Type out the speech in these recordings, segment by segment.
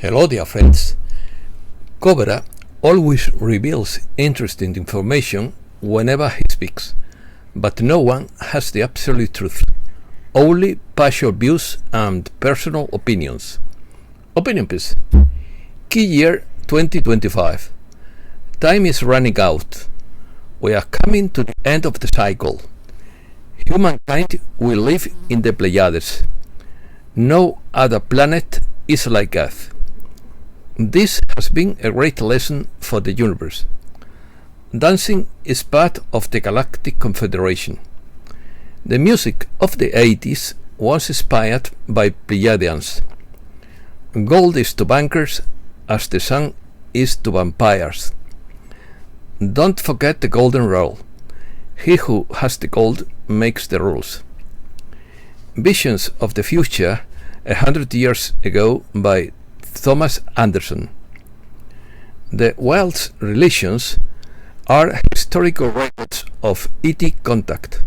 Hello dear friends. Cobra always reveals interesting information whenever he speaks, but no one has the absolute truth, only partial views and personal opinions. Opinion piece. Key year 2025. Time is running out. We are coming to the end of the cycle. Humankind will live in the Pleiades. No other planet is like Earth. This has been a great lesson for the universe. Dancing is part of the Galactic Confederation. The music of the 80s was inspired by Pleiadians. Gold is to bankers as the sun is to vampires. Don't forget the golden rule. He who has the gold makes the rules. Visions of the Future 100 years ago by Thomas Anderson. The world's religions are historical records of ET contact.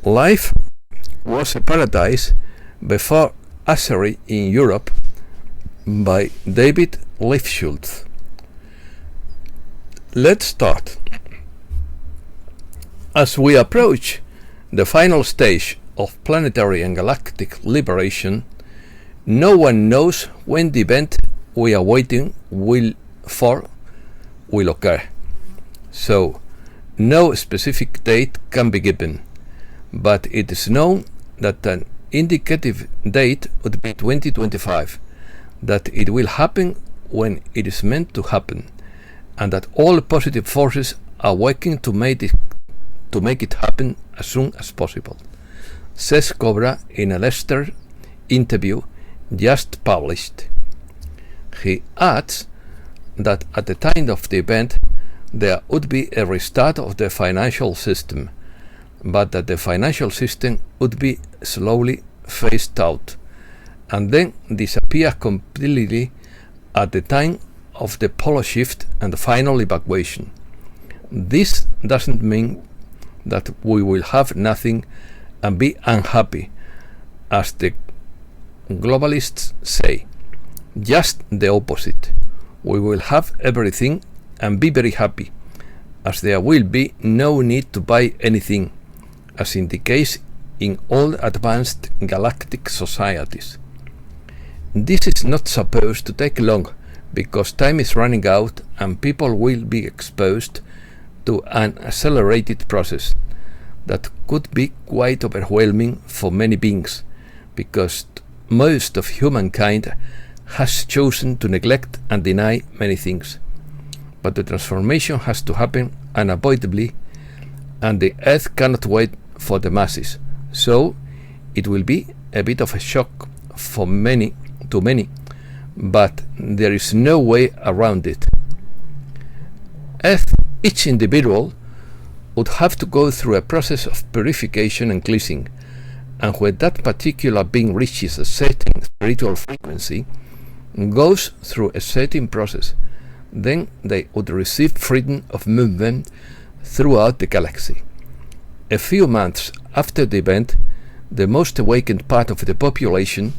Life was a paradise before usury in Europe by David Lifschultz. Let's start. As we approach the final stage of planetary and galactic liberation, no one knows when the event we are waiting will occur. So, no specific date can be given, but it is known that an indicative date would be 2025, that it will happen when it is meant to happen, and that all positive forces are working to make it happen as soon as possible, says Cobra in a Lester interview just published. He adds that at the time of the event there would be a restart of the financial system, but that the financial system would be slowly phased out and then disappear completely at the time of the pole shift and the final evacuation. This doesn't mean that we will have nothing and be unhappy, as the globalists say. Just the opposite. We will have everything and be very happy, as there will be no need to buy anything, as in the case in all advanced galactic societies. This is not supposed to take long, because time is running out and people will be exposed to an accelerated process that could be quite overwhelming for many beings, because most of humankind has chosen to neglect and deny many things. But the transformation has to happen unavoidably, and the Earth cannot wait for the masses, so it will be a bit of a shock to many, but there is no way around it. Each individual would have to go through a process of purification and cleansing, and when that particular being reaches a certain spiritual frequency, goes through a certain process, then they would receive freedom of movement throughout the galaxy. A few months after the event, the most awakened part of the population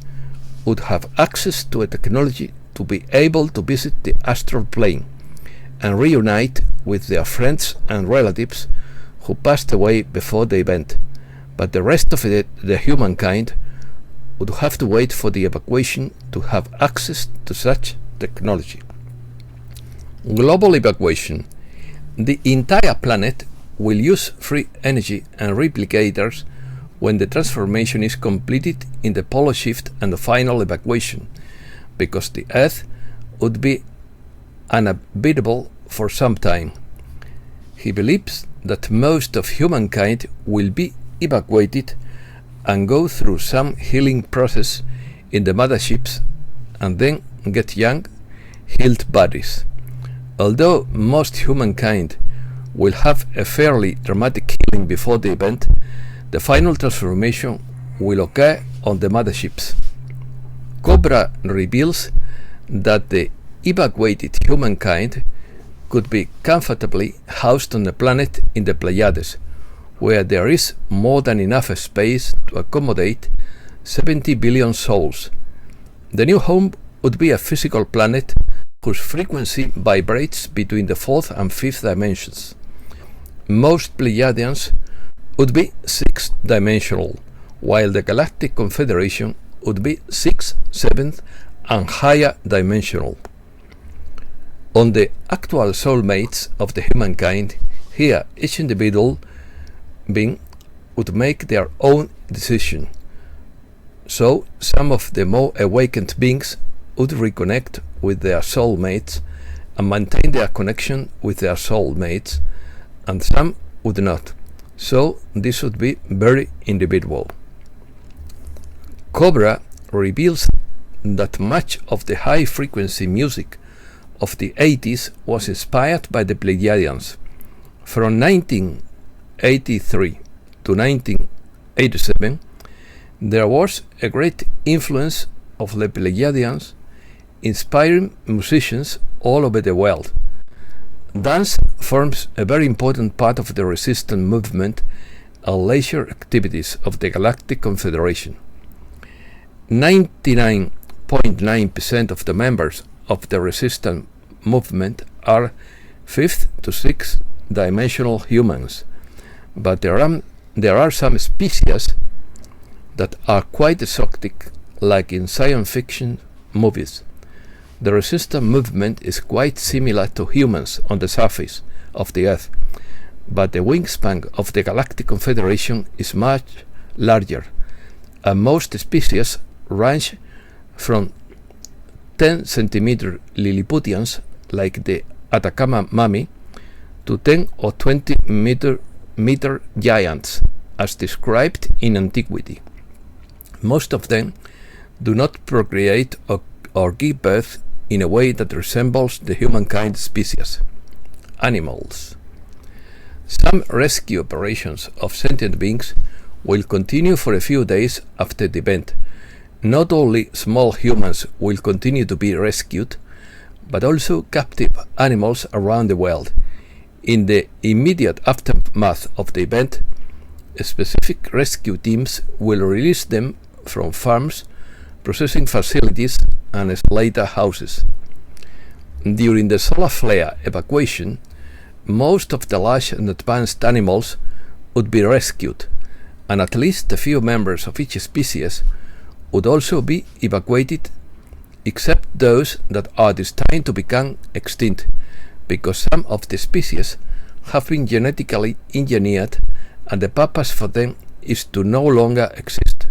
would have access to a technology to be able to visit the astral plane and reunite with their friends and relatives who passed away before the event, but the rest of the humankind would have to wait for the evacuation to have access to such technology. Global evacuation. The entire planet will use free energy and replicators when the transformation is completed in the pole shift and the final evacuation, because the Earth would be uninhabitable for some time. He believes that most of humankind will be evacuated and go through some healing process in the motherships and then get young, healed bodies. Although most humankind will have a fairly dramatic healing before the event, the final transformation will occur on the motherships. Cobra reveals that the evacuated humankind could be comfortably housed on a planet in the Pleiades, where there is more than enough space to accommodate 70 billion souls. The new home would be a physical planet whose frequency vibrates between the 4th and 5th dimensions. Most Pleiadians would be 6th-dimensional, while the Galactic Confederation would be 6th, 7th, and higher dimensional. On the actual soulmates of the humankind, here each individual being would make their own decision. So some of the more awakened beings would reconnect with their soulmates and maintain their connection with their soulmates, and some would not. So this would be very individual. Cobra reveals that much of the high-frequency music of the 80s was inspired by the Pleiadians. From 1983 to 1987, there was a great influence of the Pleiadians, inspiring musicians all over the world. Dance forms a very important part of the resistance movement and leisure activities of the Galactic Confederation. 99.9% of the members of the resistance movement are 5th to 6th dimensional humans, but there are some species that are quite exotic, like in science fiction movies. The resistance movement is quite similar to humans on the surface of the Earth, but the wingspan of the Galactic Confederation is much larger, and most species range from 10 centimeter Lilliputians, like the Atacama mummy, to 10 or 20 meter giants, as described in antiquity. Most of them do not procreate or give birth in a way that resembles the humankind species. Animals. Some rescue operations of sentient beings will continue for a few days after the event. Not only small humans will continue to be rescued, but also captive animals around the world. In the immediate aftermath of the event, specific rescue teams will release them from farms, processing facilities, and slaughterhouses. During the solar flare evacuation, most of the large and advanced animals would be rescued, and at least a few members of each species would also be evacuated, except those that are destined to become extinct, because some of the species have been genetically engineered and the purpose for them is to no longer exist.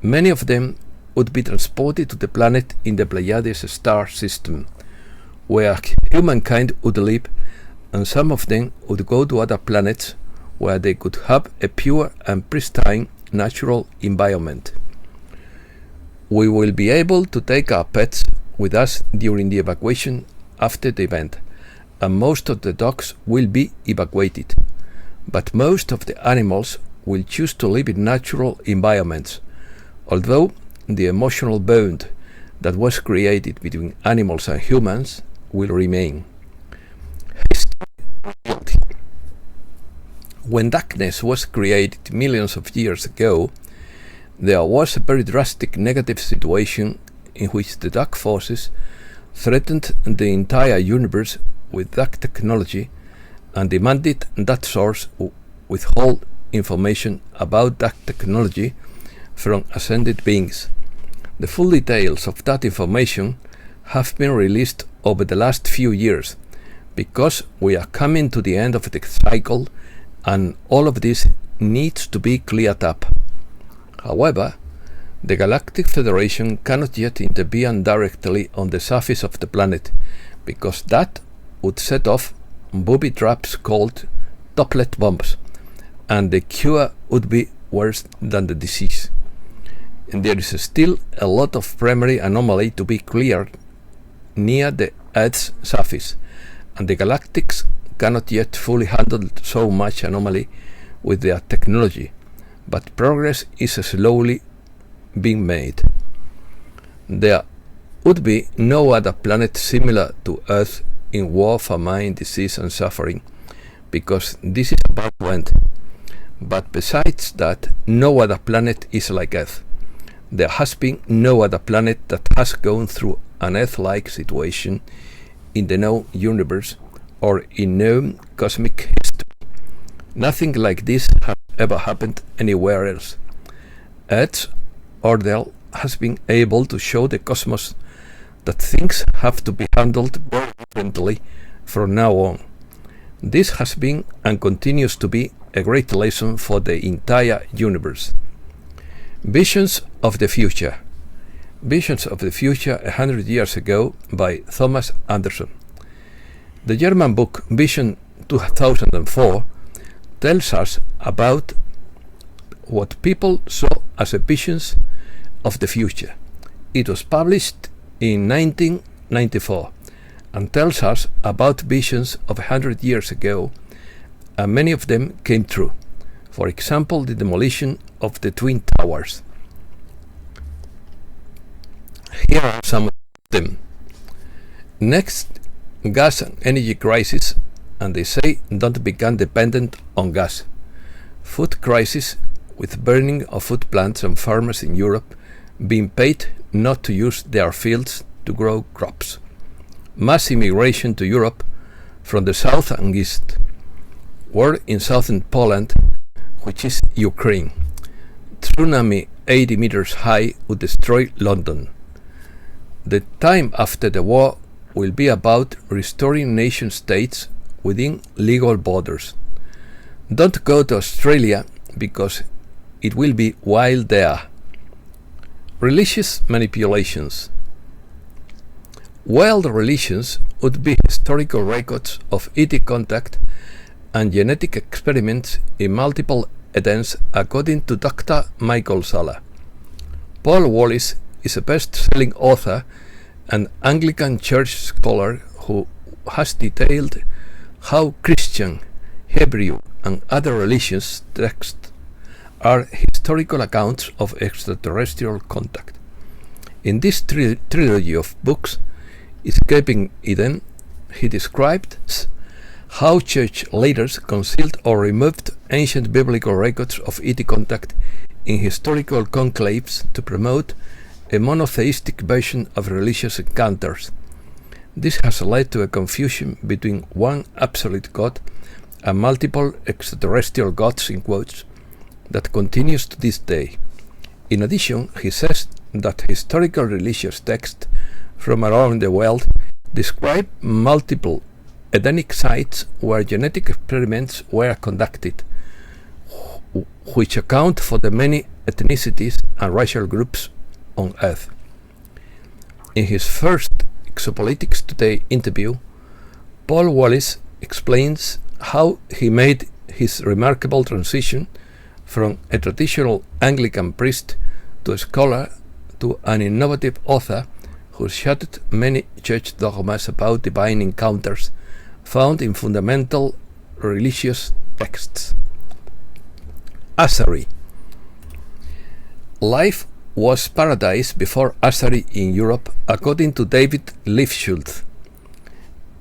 Many of them would be transported to the planet in the Pleiades star system, where humankind would live, and some of them would go to other planets where they could have a pure and pristine natural environment. We will be able to take our pets with us during the evacuation after the event, and most of the dogs will be evacuated, but most of the animals will choose to live in natural environments, although the emotional bond that was created between animals and humans will remain. When darkness was created millions of years ago, there was a very drastic negative situation in which the dark forces threatened the entire universe with dark technology and demanded that source withhold information about dark technology from ascended beings. The full details of that information have been released over the last few years, because we are coming to the end of the cycle and all of this needs to be cleared up. However, the Galactic Federation cannot yet intervene directly on the surface of the planet, because that would set off booby traps called toplet bombs, and the cure would be worse than the disease. And there is still a lot of primary anomaly to be cleared near the Earth's surface, and the Galactics cannot yet fully handle so much anomaly with their technology, but progress is slowly being made. There would be no other planet similar to Earth in war, famine, disease and suffering, because this is about to end. But besides that, no other planet is like Earth. There has been no other planet that has gone through an Earth-like situation in the known universe or in known cosmic history. Nothing like this has ever happened anywhere else. Earth's order has been able to show the cosmos that things have to be handled very differently from now on. This has been and continues to be a great lesson for the entire universe. Visions of the Future. Visions of the Future 100 years ago by Thomas Anderson. The German book Vision 2004 tells us about what people saw as visions of the future. It was published in 1994 and tells us about visions of 100 years ago, and many of them came true. For example, the demolition of the Twin Towers. Here are some of them. Next, gas and energy crisis, and they say don't become dependent on gas. Food crisis, with burning of food plants and farmers in Europe being paid not to use their fields to grow crops. Mass immigration to Europe from the south and east. War in southern Poland, which is Ukraine. Tsunami 80 meters high would destroy London. The time after the war will be about restoring nation states within legal borders. Don't go to Australia because it will be wild there. Religious manipulations. Wild religions would be historical records of ET contact and genetic experiments in multiple Edens, according to Dr. Michael Salla. Paul Wallis is a best-selling author and Anglican Church scholar who has detailed how Christian, Hebrew, and other religious texts are historical accounts of extraterrestrial contact. In this trilogy of books, Escaping Eden, he describes how church leaders concealed or removed ancient biblical records of ET contact in historical conclaves to promote a monotheistic version of religious encounters. This has led to a confusion between one absolute God and multiple extraterrestrial gods in quotes that continues to this day. In addition, he says that historical religious texts from around the world describe multiple Edenic sites where genetic experiments were conducted, which account for the many ethnicities and racial groups on Earth. In his first Exopolitics Today interview, Paul Wallis explains how he made his remarkable transition from a traditional Anglican priest to a scholar to an innovative author who shattered many church dogmas about divine encounters found in fundamental religious texts. Usury. Life was paradise before usury in Europe, according to David Lifschultz.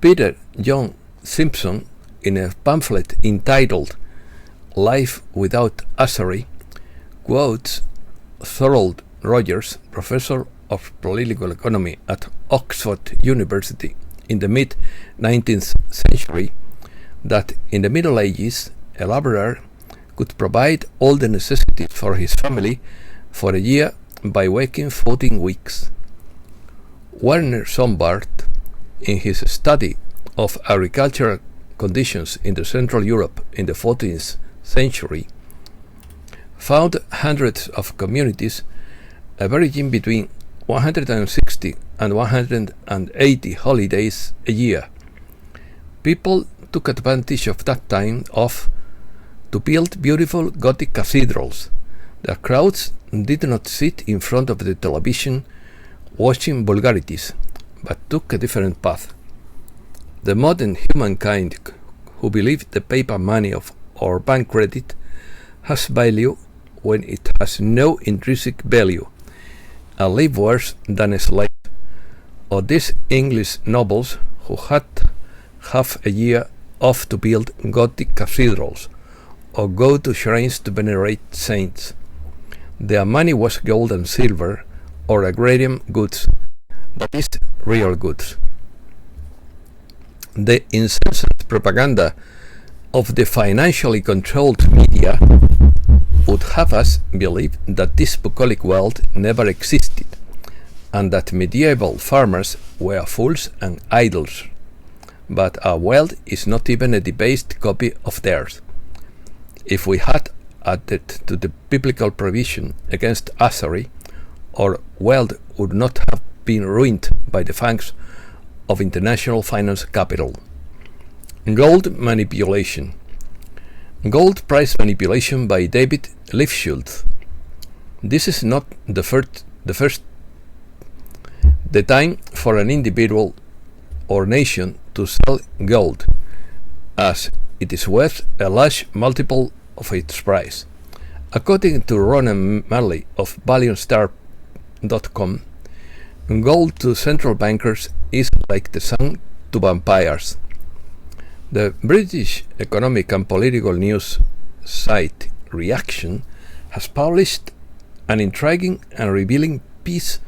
Peter John Simpson, in a pamphlet entitled Life Without Usury, quotes Thorold Rogers, professor of political economy at Oxford University in the mid-19th century, that in the Middle Ages a laborer could provide all the necessities for his family for a year by working 14 weeks. Werner Sombart, in his study of agricultural conditions in the Central Europe in the 14th century, found hundreds of communities averaging between 160 and 180 holidays a year. People took advantage of that time off to build beautiful Gothic cathedrals. The crowds did not sit in front of the television watching vulgarities, but took a different path. The modern humankind, who believe the paper money or bank credit has value when it has no intrinsic value, and live worse than a slave, or these English nobles who had half a year off to build Gothic cathedrals or go to shrines to venerate saints. Their money was gold and silver, or agrarian goods, that is, real goods. The incessant propaganda of the financially controlled media would have us believe that this bucolic wealth never existed, and that medieval farmers were fools and idols. But our wealth is not even a debased copy of theirs. If we had added to the biblical provision against usury, our wealth would not have been ruined by the fangs of international finance capital. Gold manipulation. Gold price manipulation by David Lifschultz. This is not the time for an individual or nation to sell gold, as it is worth a large multiple of its price. According to Ronan Marley of ValiantStar.com, gold to central bankers is like the sun to vampires. The British economic and political news site Reaction has published an intriguing and revealing piece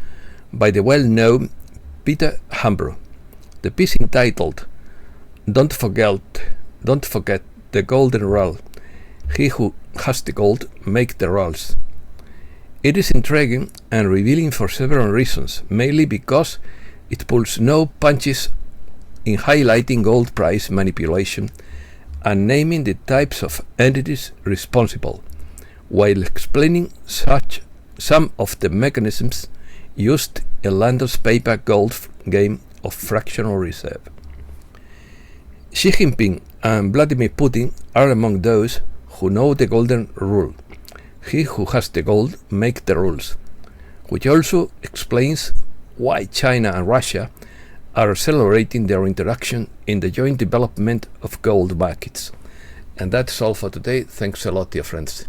by the well-known Peter Hambro. The piece entitled Don't Forget the Golden Rule. He who has the gold make the rules. It is intriguing and revealing for several reasons, mainly because it pulls no punches in highlighting gold price manipulation and naming the types of entities responsible, while explaining some of the mechanisms used in London's paper gold game of fractional reserve. Xi Jinping and Vladimir Putin are among those who know the golden rule. He who has the gold make the rules, which also explains why China and Russia are accelerating their interaction in the joint development of gold markets. And that's all for today. Thanks a lot, dear friends.